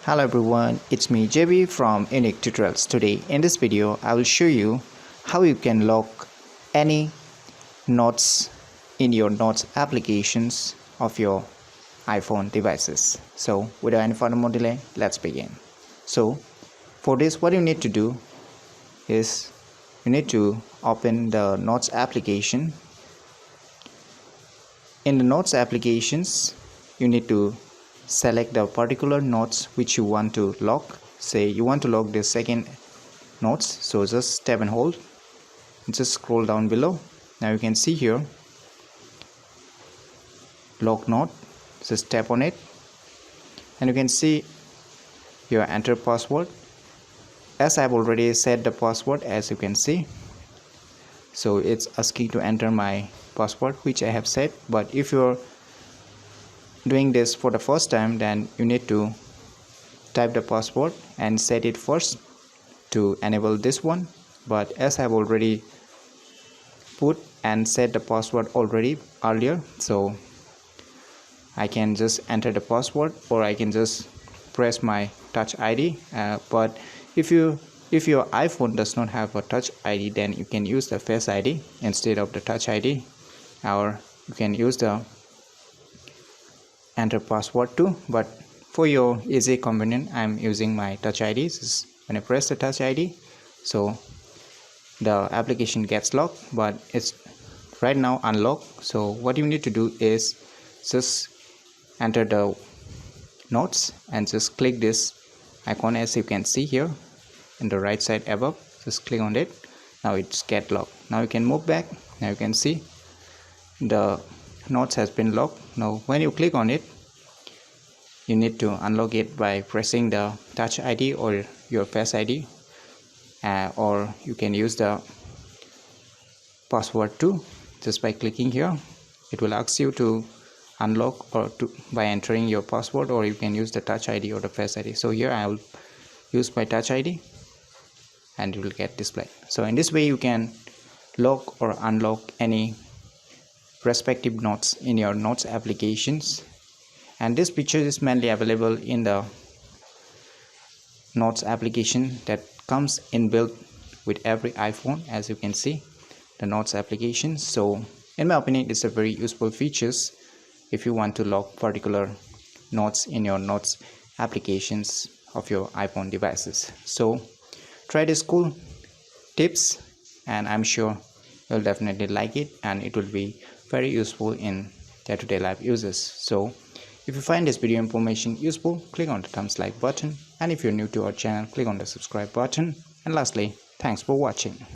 Hello everyone, it's me JB from UniqueTutorials. Today in this video I will show you how you can lock any notes in your notes applications of your iPhone devices. So without any further more delay, let's begin. So for this, what you need to do is you need to open the notes application. In the notes applications, you need to select the particular notes which you want to lock. Say you want to lock the second notes, so just tap and hold, just scroll down below. Now you can see here lock note, just tap on it and you can see your enter password. As I've already set the password, as you can see, so it's asking to enter my password which I have set. But if you're doing this for the first time, then you need to type the password and set it first to enable this one. But as I've already put and set the password already earlier, so I can just enter the password or I can just press my touch ID. But if your iPhone does not have a touch ID, then you can use the face ID instead of the touch ID, or you can use the enter password too. But for your easy convenience, I'm using my touch ID. When I press the touch ID, so the application gets locked, but it's right now unlocked. So what you need to do is just enter the notes and just click this icon, as you can see here in the right side above. Just click on it. Now it's get locked. Now you can move back. Now you can see the notes has been locked. Now when you click on it, you need to unlock it by pressing the touch ID or your face ID, or you can use the password too. Just by clicking here, it will ask you to unlock or by entering your password, or you can use the touch ID or the face ID. So here I will use my touch ID and it will get displayed. So in this way you can lock or unlock any respective notes in your notes applications. And this feature is mainly available in the notes application that comes inbuilt with every iPhone, as you can see the notes application. So in my opinion, it's a very useful features if you want to lock particular notes in your notes applications of your iPhone devices. So try this cool tips and I'm sure you'll definitely like it, and it will be very useful in day-to-day life uses. So if you find this video information useful, click on the thumbs like button, and if you're new to our channel, click on the subscribe button. And lastly, thanks for watching.